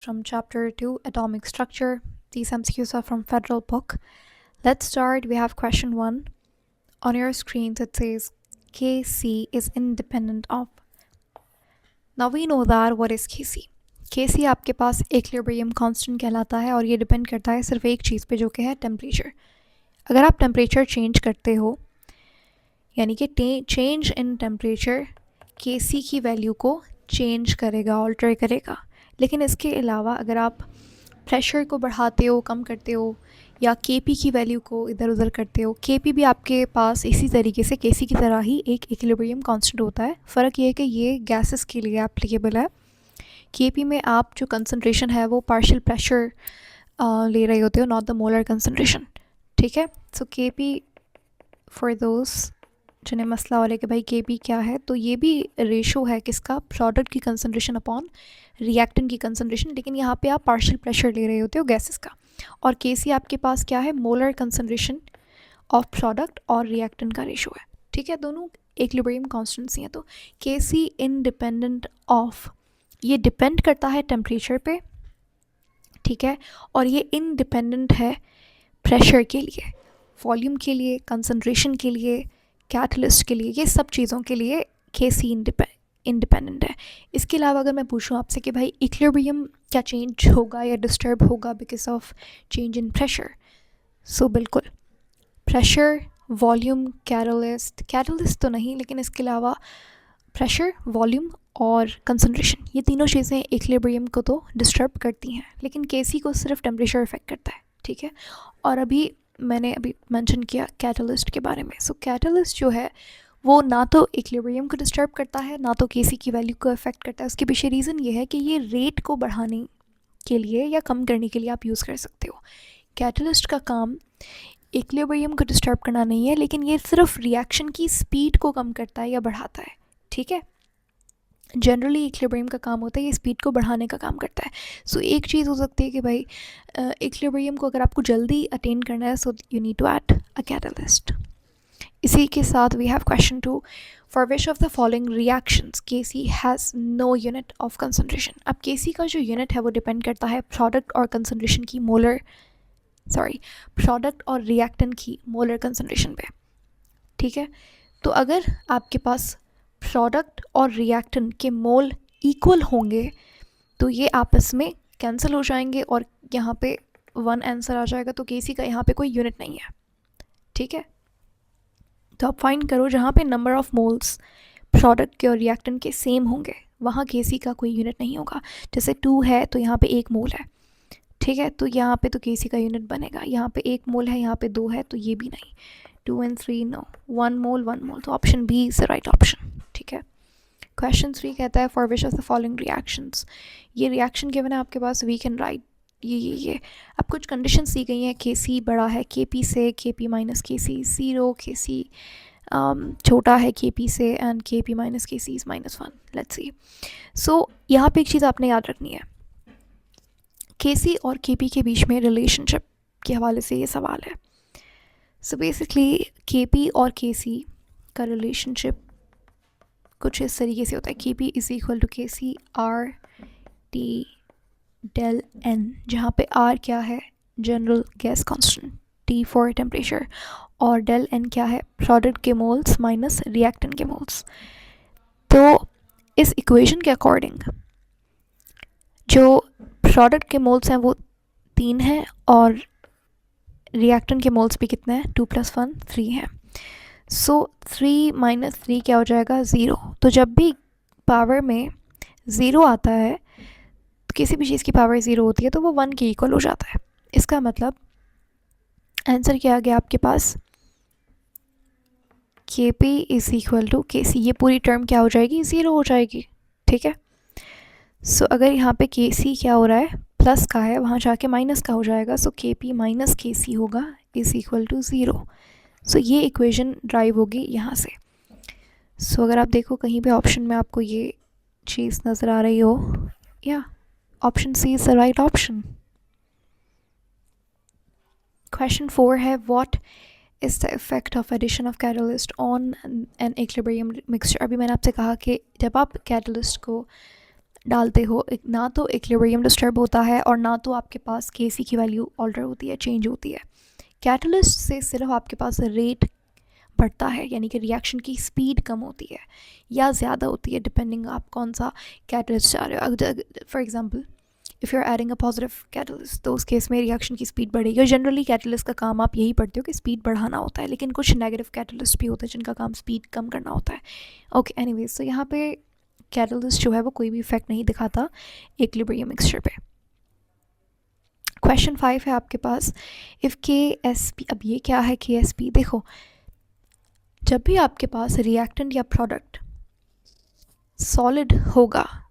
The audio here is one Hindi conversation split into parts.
from Chapter 2, Atomic Structure. These MCQs are from Federal Book. Let's start. We have question 1. On your screens it says Kc is independent of. Now we know that what is Kc. Kc आपके पास इक्विलिब्रियम कांस्टेंट कहलाता है और ये डिपेंड करता है सिर्फ एक चीज़ पे जो कि है टेम्परेचर. अगर आप टेम्परेचर चेंज करते हो यानी कि चेंज इन टेम्परेचर Kc की वैल्यू को चेंज करेगा, ऑल्टर करेगा. लेकिन इसके अलावा अगर आप प्रेशर को बढ़ाते हो, कम करते हो या Kp की वैल्यू को इधर उधर करते हो, Kp भी आपके पास इसी तरीके से Kc की तरह ही एक इक्विलिब्रियम कांस्टेंट होता है. फ़र्क ये है कि ये गैसेस के लिए एप्लीकेबल है. Kp में आप जो कंसनट्रेशन है वो पार्शियल प्रेशर ले रहे होते हो, नॉट द मोलर कंसनट्रेशन. ठीक है. सो Kp फॉर दोस्त जिन्हें मसला हो रहा है कि भाई Kp क्या है, तो ये भी रेशो है किसका, प्रोडक्ट की कंसनट्रेशन अपॉन रिएक्टेंट की कंसनट्रेशन. लेकिन यहाँ पे आप पार्शियल प्रेशर ले रहे होते हो गैसेस का. और Kc आपके पास क्या है, मोलर कंसनट्रेशन ऑफ प्रोडक्ट और रिएक्टेंट का रेशो है. ठीक है. दोनों इक्विलिब्रियम कांस्टेंट्स हैं. तो Kc इंडिपेंडेंट ऑफ, ये डिपेंड करता है टेम्परेचर पे. ठीक है. और ये इंडिपेंडेंट है प्रेशर के लिए, वॉल्यूम के लिए, कंसनट्रेशन के लिए, कैटलिस्ट के लिए, ये सब चीज़ों के लिए Kc इंडिपेंडेंट है. इसके अलावा अगर मैं पूछूं आपसे कि भाई इक्विलिब्रियम क्या चेंज होगा या डिस्टर्ब होगा because of change in pressure, so बिल्कुल प्रेशर, वॉल्यूम, कैटलिस्ट तो नहीं, लेकिन इसके अलावा प्रेशर, वॉल्यूम और कंसनट्रेशन, ये तीनों चीज़ें इक्विलिब्रियम को तो डिस्टर्ब करती हैं. लेकिन Kc को सिर्फ टेम्परेचर इफेक्ट करता है. ठीक है. और मैंने अभी मेंशन किया कैटलिस्ट के बारे में. सो कैटलिस्ट जो है वो ना तो इक्विलिब्रियम को डिस्टर्ब करता है, ना तो Kc की वैल्यू को अफेक्ट करता है. उसके पीछे रीज़न ये है कि ये रेट को बढ़ाने के लिए या कम करने के लिए आप यूज़ कर सकते हो. कैटलिस्ट का काम इक्विलिब्रियम को डिस्टर्ब करना नहीं है, लेकिन ये सिर्फ रिएक्शन की स्पीड को कम करता है या बढ़ाता है. ठीक है. जनरली इक्विलिब्रियम का काम होता है ये स्पीड को बढ़ाने का काम करता है. सो एक चीज़ हो सकती है कि भाई इक्विलिब्रियम को अगर आपको जल्दी अटेन करना है, so you need to add a catalyst. इसी के साथ we have question 2. For which of the following reactions Kc has no unit of concentration. अब Kc का जो यूनिट है वो डिपेंड करता है प्रोडक्ट और कंसनट्रेशन की प्रोडक्ट और रिएक्टेंट की मोलर कंसनट्रेशन पे. ठीक है. तो अगर आपके पास प्रोडक्ट और रिएक्टेंट के मोल इक्वल होंगे तो ये आपस में कैंसिल हो जाएंगे और यहाँ पे 1 आंसर आ जाएगा. तो Kc का यहाँ पे कोई यूनिट नहीं है. ठीक है. तो आप फाइंड करो जहाँ पे नंबर ऑफ मोल्स प्रोडक्ट के और रिएक्टेंट के सेम होंगे वहाँ Kc का कोई यूनिट नहीं होगा. जैसे 2 है तो यहाँ पे 1 मोल है. ठीक है. तो यहाँ पे तो Kc का यूनिट बनेगा. यहाँ पे 1 मोल है, यहाँ पे 2 है, तो ये भी नहीं. 2 and 3 नो, 1 मोल 1 मोल. तो option B is the right option. ठीक है. क्वेश्चन 3 कहता है for which of the following reactions. ये रिएक्शन गिवन है आपके पास, वी कैन राइट ये अब कुछ कंडीशंस दी गई हैं. Kc बड़ा है Kp से, Kp माइनस Kc 0, Kc छोटा है Kp से and Kp minus Kc is -1. Let's see. So यहाँ पे एक चीज़ आपने याद रखनी है, Kc और Kp के बीच में रिलेशनशिप के हवाले से ये सवाल है. सो बेसिकली Kp और Kc का रिलेशनशिप कुछ इस तरीके से होता है. Kp is equal to Kc R T del N, जहाँ पे R क्या है, general gas constant, T for temperature, और del N क्या है, प्रोडक्ट के मोल्स माइनस रिएक्टेंट के मोल्स. तो इस इक्वेशन के अकॉर्डिंग जो प्रोडक्ट के मोल्स हैं वो 3 हैं और रिएक्टेंट के मोल्स भी कितने हैं, 2 + 1 3 हैं. सो 3 - 3 क्या हो जाएगा, 0. तो जब भी पावर में 0 आता है, तो किसी भी चीज़ की पावर 0 होती है तो वो 1 के इक्वल हो जाता है. इसका मतलब आंसर क्या आ गया आपके पास, Kp is equal to Kc. ये पूरी टर्म क्या हो जाएगी, 0 हो जाएगी. ठीक है. सो अगर यहाँ पे Kc क्या हो रहा है, प्लस का है, वहाँ जाके माइनस का हो जाएगा. सो Kp माइनस Kc होगा इज़ इक्वल टू 0. सो ये इक्वेशन ड्राइव होगी यहाँ से. सो अगर आप देखो कहीं पे ऑप्शन में आपको ये चीज़ नज़र आ रही हो, या option C is the right option. Question 4 है what is the effect of addition of catalyst on an equilibrium mixture. अभी मैंने आपसे कहा कि जब आप कैटलिस्ट को डालते हो, ना तो इक्विलिब्रियम डिस्टर्ब होता है और ना तो आपके पास Kc की वैल्यू ऑल्टर होती है, चेंज होती है। कैटलिस्ट से सिर्फ आपके पास रेट बढ़ता है, यानी कि रिएक्शन की स्पीड कम होती है या ज़्यादा होती है, डिपेंडिंग आप कौन सा कैटलिस्ट चाह रहे हो। For example, if you are adding a positive catalyst तो उस केस में रिएक्शन की स्पीड बढ़ेगी। और जनरली कैटलिस्ट का काम आप यही पढ़ते हो कि स्पीड बढ़ाना होता है, लेकिन कुछ नेगेटिव कैटलिस्ट भी होते हैं जिनका काम स्पीड कम करना होता है। ओके, एनीवेज, तो यहाँ पे कैटलिस्ट जो है वो कोई भी इफेक्ट नहीं दिखाता इक्विलिब्रियम मिक्सचर पे। क्वेश्चन 5 है आपके पास, इफ़ KSP, अब ये क्या है KSP? देखो, जब भी आपके पास रिएक्टेंट या प्रोडक्ट सॉलिड होगा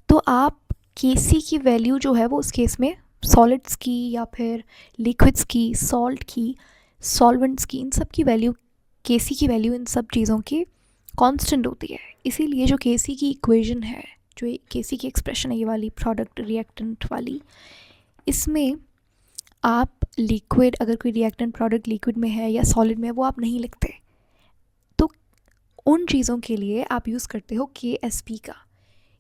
तो आप Kc की वैल्यू जो है वो उस केस में सॉलिड्स की या फिर लिक्विड्स की, सॉल्ट की, सॉल्वेंट्स की, इन सब की वैल्यू, Kc की वैल्यू इन सब चीज़ों की कांस्टेंट होती है। इसीलिए जो Kc की इक्वेशन है, जो Kc की एक्सप्रेशन है ये वाली प्रोडक्ट रिएक्टेंट वाली, इसमें आप लिक्विड, अगर कोई रिएक्टेंट प्रोडक्ट लिक्विड में है या सॉलिड में है, वो आप नहीं लिखते। तो उन चीज़ों के लिए आप यूज़ करते हो KSP का।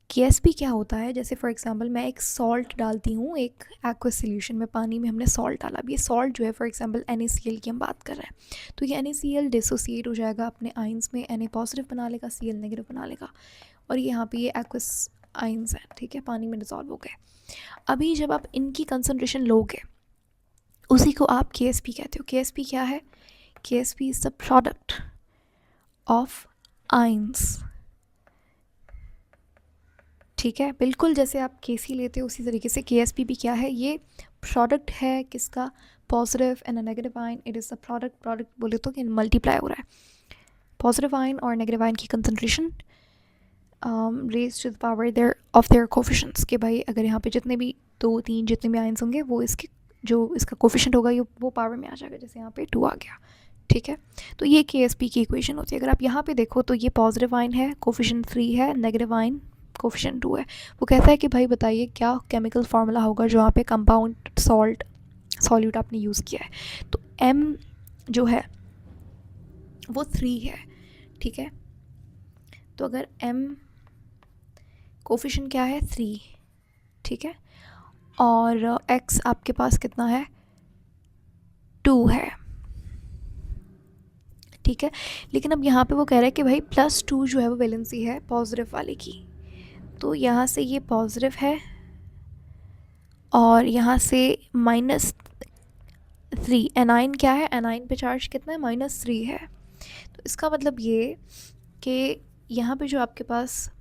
KSP क्या होता है? जैसे फॉर एग्जांपल मैं एक सॉल्ट डालती हूँ एक एक्वस सोल्यूशन में, पानी में हमने सॉल्ट डाला। अब ये सॉल्ट जो है, फॉर एग्जांपल NaCl की हम बात कर रहे हैं, तो ये NaCl डिसोसिएट हो जाएगा अपने आइंस में, Na पॉजिटिव बना लेगा, Cl नेगेटिव बना लेगा, और यहाँ पे ये एक्वस आइंस हैं, ठीक है, पानी में डिजॉल्व हो गए। अभी जब आप इनकी कंसनट्रेशन लोगे, उसी को आप KSP कहते हो। KSP क्या है? KSP is the product of ions, ठीक है। बिल्कुल जैसे आप Kc लेते हो उसी तरीके से KSP भी क्या है? ये प्रोडक्ट है किसका? Positive and negative ion. It is the product बोले तो कि मल्टीप्लाई हो रहा है पॉजिटिव आयन और नेगेटिव आयन की concentration raise to the power their coefficients, कि भाई अगर यहाँ पे जितने भी 2, 3 जितने भी आयन्स होंगे वो इसके जो इसका कोफिशेंट होगा ये वो पावर में आ जाएगा, जैसे यहाँ पे 2 आ गया, ठीक है। तो ये KSP की इक्वेशन होती है। अगर आप यहाँ पे देखो तो ये पॉजिटिव आयन है, कोफिशेंट 3 है, नेगेटिव आयन कोफिशेंट 2 है। वो कहता है कि भाई बताइए क्या केमिकल फार्मूला होगा जो यहाँ पे कंपाउंड सॉल्ट सॉल्यूट आपने यूज़ किया है। तो M जो है वो 3 है, ठीक है। तो अगर M कोफिशेंट क्या है? 3, ठीक है, और X आपके पास कितना है? 2 है, ठीक है। लेकिन अब यहाँ पे वो कह रहा है कि भाई +2 जो है वो वैलेंसी है पॉजिटिव वाले की, तो यहाँ से ये पॉजिटिव है और यहाँ से -3। एनाइन क्या है? एनाइन पे चार्ज कितना है? -3 है। तो इसका मतलब ये कि यहाँ पे जो आपके पास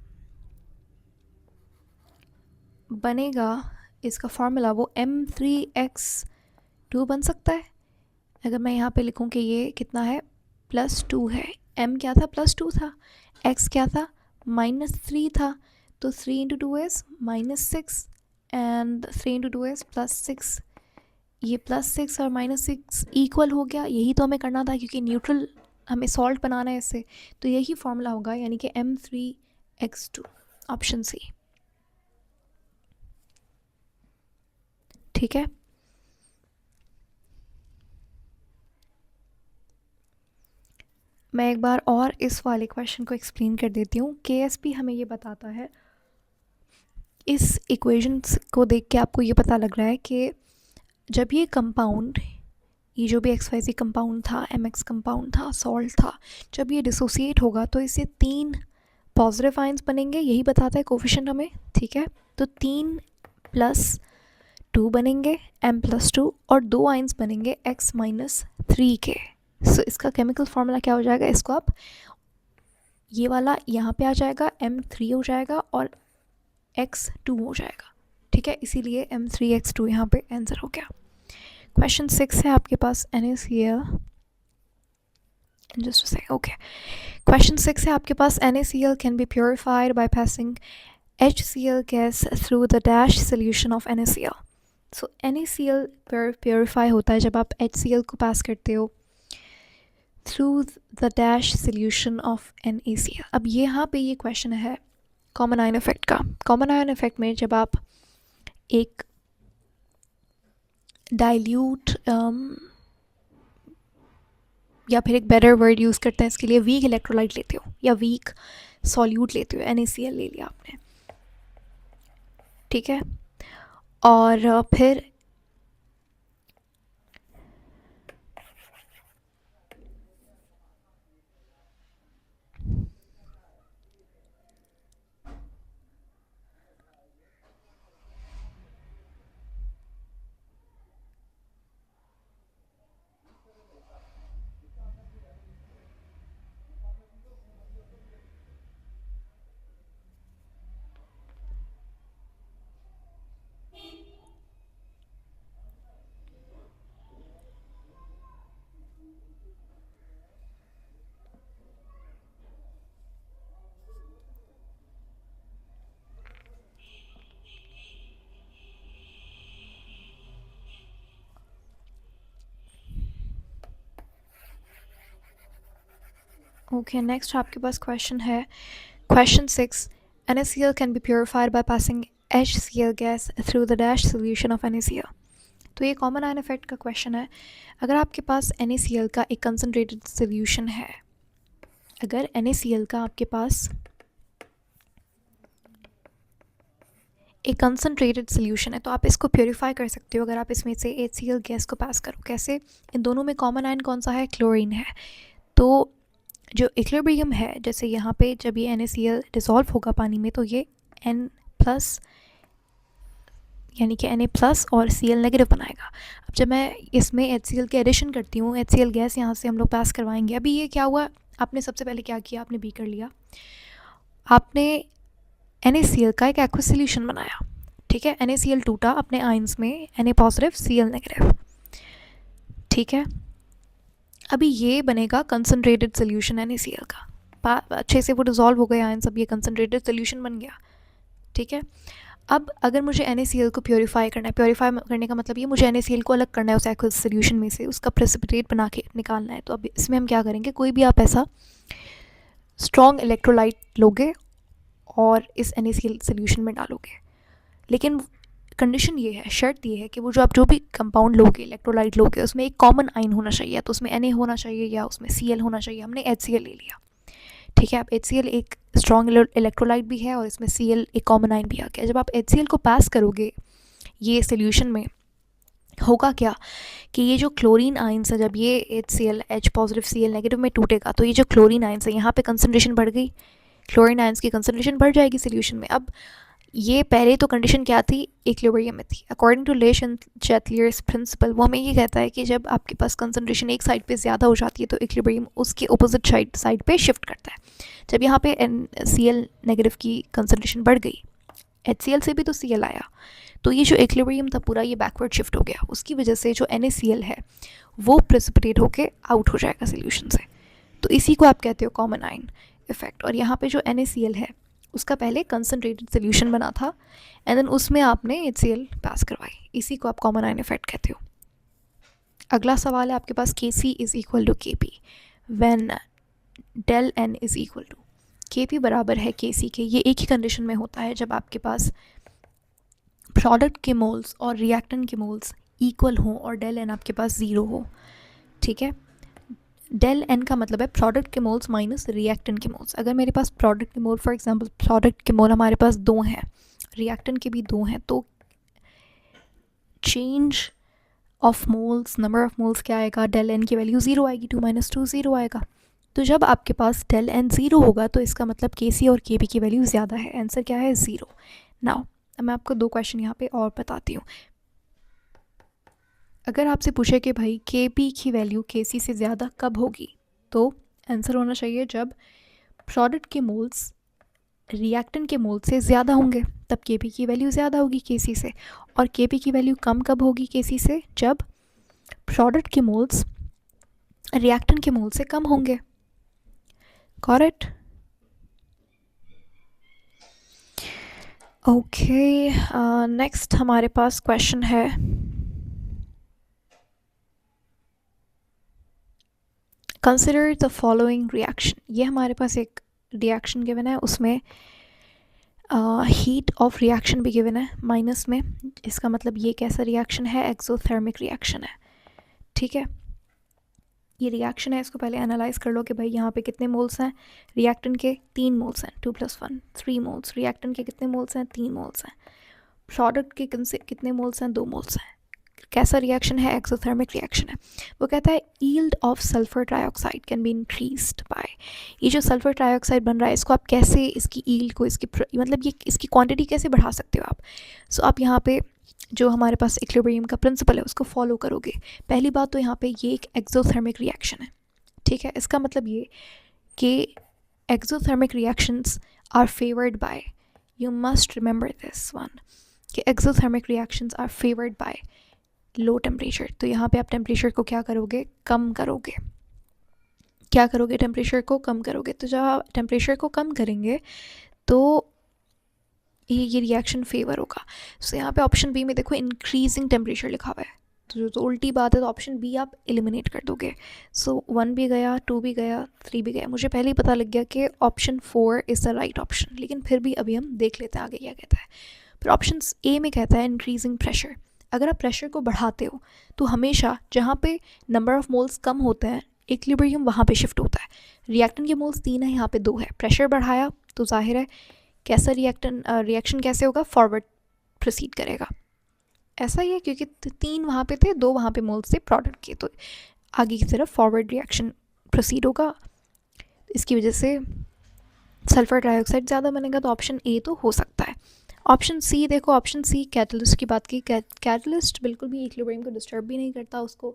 बनेगा इसका फार्मूला वो M3X2 बन सकता है। अगर मैं यहाँ पे लिखूँ कि ये कितना है? +2 है। M क्या था? +2 था। X क्या था? -3 था। तो 3 × 2 इज़ -6 एंड 3 × 2 इज़ +6। ये +6 और -6 इक्वल हो गया। यही तो हमें करना था क्योंकि न्यूट्रल हमें सॉल्ट बनाना है इससे, तो यही फार्मूला होगा, यानी कि M3X2, ऑप्शन सी, ठीक है। मैं एक बार और इस वाले क्वेश्चन को एक्सप्लेन कर देती हूँ। KSP हमें ये बताता है, इस इक्वेशन को देख के आपको ये पता लग रहा है कि जब ये कंपाउंड, ये जो भी XYZ कंपाउंड था, MX कंपाउंड था, सॉल्ट था, जब ये डिसोसिएट होगा तो इससे 3 पॉजिटिव आयंस बनेंगे, यही बताता है कोफिशिएंट हमें, ठीक है। तो 3 + 2 बनेंगे, M+2, और 2 आयंस बनेंगे X-3 के। सो इसका केमिकल फार्मूला क्या हो जाएगा? इसको आप ये वाला यहाँ पे आ जाएगा, M3 हो जाएगा और X2 हो जाएगा, ठीक है। इसीलिए M3X2 यहाँ पे आंसर हो गया। क्वेश्चन 6 है आपके पास, NaCl, just say okay. Question 6 है आपके पास, NaCl can be purified by passing HCl gas through the dash solution of NaCl। So NaCl purify होता है जब आप HCl को पास करते हो through the dash solution of NaCl। अब यहाँ पे ये क्वेश्चन है कॉमन आयन इफेक्ट का। कॉमन आयन इफेक्ट में जब आप एक डाइल्यूट या फिर एक बेटर वर्ड यूज़ करते हैं इसके लिए, वीक इलेक्ट्रोलाइट लेते हो या वीक सॉल्यूट लेते हो, NaCl ले लिया आपने, ठीक है। और फिर ओके, नेक्स्ट आपके पास क्वेश्चन है, question 6, NaCl can be purified by passing HCl gas through the dash solution of NaCl। तो ये कॉमन आयन इफेक्ट का क्वेश्चन है। अगर आपके पास NaCl का एक कंसनट्रेटेड सोल्यूशन है, अगर NaCl का आपके पास एक कंसनट्रेटेड सोल्यूशन है तो आप इसको प्योरीफाई कर सकते हो अगर आप इसमें से HCl गैस को पास करो। कैसे? इन दोनों में कॉमन आयन कौन सा है? क्लोरीन है। तो जो इक्विलिब्रियम है, जैसे यहाँ पे जब ये NaCl डिसॉल्व होगा पानी में तो ये N+ यानी कि Na+ और Cl नेगेटिव बनाएगा। अब जब मैं इसमें HCl के एडिशन करती हूँ, HCl गैस यहाँ से हम लोग पास करवाएंगे। अभी ये क्या हुआ, आपने सबसे पहले क्या किया, आपने बीकर लिया, आपने NaCl का एक एक्वस सोल्यूशन बनाया, ठीक है। NaCl टूटा अपने आयंस में, Na+, Cl नेगेटिव, ठीक है। अभी ये बनेगा कंसनट्रेटेड सोल्यूशन NaCl का, अच्छे से वो डिज़ोल्व हो गए आयंस, अब ये कंसनट्रेटेड सोल्यूशन बन गया, ठीक है। अब अगर मुझे NaCl को प्योरीफाई करना है, प्योरीफाई करने का मतलब ये मुझे NaCl को अलग करना है उस एक्वस सोल्यूशन में से, उसका प्रेसिपिटेट बना के निकालना है। तो अब इसमें हम क्या करेंगे, कोई भी आप ऐसा स्ट्रॉन्ग इलेक्ट्रोलाइट लोगे और इस NaCl सोल्यूशन में डालोगे, लेकिन कंडीशन ये है, शर्त ये है कि वो जो आप जो भी कंपाउंड लोगे, इलेक्ट्रोलाइट लोगे, उसमें एक कॉमन आयन होना चाहिए, तो उसमें Na होना चाहिए या उसमें Cl होना चाहिए। हमने HCl ले लिया, ठीक है। अब HCl एक स्ट्रॉन्ग इलेक्ट्रोलाइट भी है और इसमें Cl एक कॉमन आयन भी आ गया। जब आप HCl को पास करोगे ये सोल्यूशन में, होगा क्या कि ये जो क्लोरीन आयंस है, जब ये HCl H+ Cl नेगेटिव में टूटेगा तो ये जो क्लोरीन आयंस है यहाँ पे कंसनट्रेशन बढ़ गई, क्लोरीन आयंस की कंसनट्रेशन बढ़ जाएगी सोल्यूशन में। अब ये पहले तो कंडीशन क्या थी, इक्विलिब्रियम में थी। अकॉर्डिंग टू ले-चैटलियर्स प्रिंसिपल, वो हमें ये कहता है कि जब आपके पास कंसनट्रेशन एक साइड पे ज़्यादा हो जाती है तो इक्विलिब्रियम उसके अपोजिट साइड पे शिफ्ट करता है। जब यहाँ पे Cl नेगेटिव की कंसनट्रेशन बढ़ गई, HCl से भी तो Cl आया, तो ये जो इक्विलिब्रियम था पूरा ये बैकवर्ड शिफ्ट हो गया। उसकी वजह से जो NaCl है वो प्रेसिपिटेट होके आउट हो जाएगा सोल्यूशन से। तो इसी को आप कहते हो कॉमन आयन इफेक्ट। और यहाँ पे जो NaCl है उसका पहले कंसनट्रेटेड सोल्यूशन बना था एंड देन उसमें आपने HCl पास करवाई, इसी को आप कॉमन आयन इफेक्ट कहते हो। अगला सवाल है आपके पास, Kc is equal to Kp when del N is equal to Kp बराबर है Kc के। ये एक ही कंडीशन में होता है जब आपके पास प्रोडक्ट के मोल्स और रिएक्टेंट के मोल्स इक्वल हो और del N आपके पास 0 हो, ठीक है। del N का मतलब है प्रोडक्ट के मोल्स माइनस रिएक्टेंट के मोल्स। अगर मेरे पास प्रोडक्ट के मोल, फॉर एग्जांपल प्रोडक्ट के मोल हमारे पास 2 हैं, रिएक्टेंट के भी 2 हैं, तो change of moles, number of moles क्या आएगा, del N की वैल्यू 0 आएगी, 2 - 2 0 आएगा। तो जब आपके पास del N 0 होगा तो इसका मतलब Kc और Kp की वैल्यू ज़्यादा है। आंसर क्या है, 0। नाउ अब मैं आपको 2 क्वेश्चन यहाँ पे और बताती हूँ। अगर आपसे पूछे कि भाई Kp की वैल्यू Kc से ज़्यादा कब होगी, तो आंसर होना चाहिए जब प्रोडक्ट के मोल्स रिएक्टेंट के मोल से ज़्यादा होंगे, तब Kp की वैल्यू ज़्यादा होगी Kc से। और Kp की वैल्यू कम कब होगी Kc से, जब प्रोडक्ट के मोल्स रिएक्टेंट के मोल से कम होंगे। करेक्ट? ओके, नेक्स्ट हमारे पास क्वेश्चन है, कंसिडर द फॉलोइंग रिएक्शन। ये हमारे पास एक रिएक्शन गिवन है, उसमें हीट ऑफ रिएक्शन भी गिवन है माइनस में। इसका मतलब ये कैसा रिएक्शन है, एक्सोथर्मिक रिएक्शन है, ठीक है। ये रिएक्शन है, इसको पहले एनालाइज कर लो कि भाई यहाँ पे कितने मोल्स हैं रिएक्टेंट के, 3 मोल्स हैं, 2 + 1 3 मोल्स। रिएक्टेंट के कितने मोल्स हैं, 3 मोल्स हैं। प्रोडक्ट के कितने मोल्स हैं, 2 मोल्स हैं। कैसा रिएक्शन है, एक्सोथर्मिक रिएक्शन है। वो कहता है yield of sulphur trioxide can be increased by, ये जो सल्फर ट्राइऑक्साइड बन रहा है इसको आप कैसे, इसकी यील्ड को, इसकी मतलब ये इसकी क्वांटिटी कैसे बढ़ा सकते हो आप। सो आप यहाँ पे जो हमारे पास इक्विलिब्रियम का प्रिंसिपल है उसको फॉलो करोगे। पहली बात तो यहाँ पे ये एक एक्सोथर्मिक रिएक्शन है, ठीक है। इसका मतलब ये कि exothermic reactions are favoured by, you must remember this one, कि exothermic reactions are favoured by low temperature. तो यहाँ पे आप टेम्परेचर को क्या करोगे, कम करोगे। क्या करोगे, टेम्परेचर को कम करोगे। तो जब आप टेम्परेचर को कम करेंगे तो ये रिएक्शन फेवर होगा। सो यहाँ पे ऑप्शन बी में देखो इंक्रीजिंग टेम्परेचर लिखा हुआ है, तो उल्टी बात है, तो ऑप्शन बी आप एलिमिनेट कर दोगे। सो 1 भी गया, 2 भी गया, 3 भी गया। मुझे पहले ही पता लग गया कि option 4 is the right option, लेकिन फिर भी अभी हम देख लेते हैं आगे क्या कहता है। फिर ऑप्शन ए में कहता है इंक्रीजिंग प्रेशर। अगर आप प्रेशर को बढ़ाते हो तो हमेशा जहाँ पे नंबर ऑफ मोल्स कम होते हैं इक्विलिब्रियम वहाँ पे शिफ्ट होता है। रिएक्टेंट के मोल्स 3 है, यहाँ पे 2 है। प्रेशर बढ़ाया तो जाहिर है कैसा रिएक्शन कैसे होगा, फॉरवर्ड प्रोसीड करेगा। ऐसा ही है क्योंकि 3 वहाँ पे थे, 2 वहाँ पे मोल्स थे प्रोडक्ट के, तो आगे की तरफ फॉरवर्ड रिएक्शन प्रोसीड होगा। इसकी वजह से सल्फर डाइऑक्साइड ज़्यादा बनेगा, तो ऑप्शन ए तो हो सकता है। ऑप्शन सी देखो, ऑप्शन सी कैटलिस्ट की बात की। कैटलिस्ट बिल्कुल भी इक्विलिब्रियम को डिस्टर्ब भी नहीं करता, उसको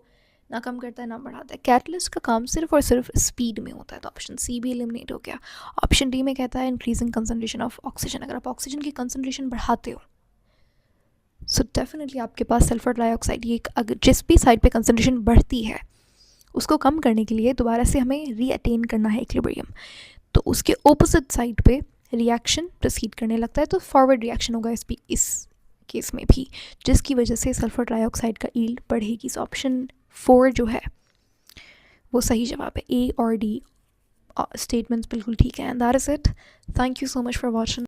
ना कम करता है ना बढ़ाता है। कैटलिस्ट का काम सिर्फ और सिर्फ स्पीड में होता है, तो ऑप्शन सी भी एलिमिनेट हो गया। ऑप्शन डी में कहता है इंक्रीजिंग कंसनट्रेशन ऑफ ऑक्सीजन। अगर आप ऑक्सीजन की कंसनट्रेशन बढ़ाते हो सो डेफिनेटली आपके पास सल्फर डाइऑक्साइड, ये अगर जिस भी साइड पे कंसनट्रेशन बढ़ती है उसको कम करने के लिए दोबारा से हमें रीअटेन करना है इक्विलिब्रियम, तो उसके ऑपोजिट साइड पे रिएक्शन प्रोसीड करने लगता है, तो फॉरवर्ड रिएक्शन होगा इस केस में भी, जिसकी वजह से सल्फर डाइऑक्साइड का यील्ड बढ़ेगी। सो ऑप्शन 4 जो है वो सही जवाब है। ए और डी स्टेटमेंट्स बिल्कुल ठीक है। And that is it. Thank you so much for watching.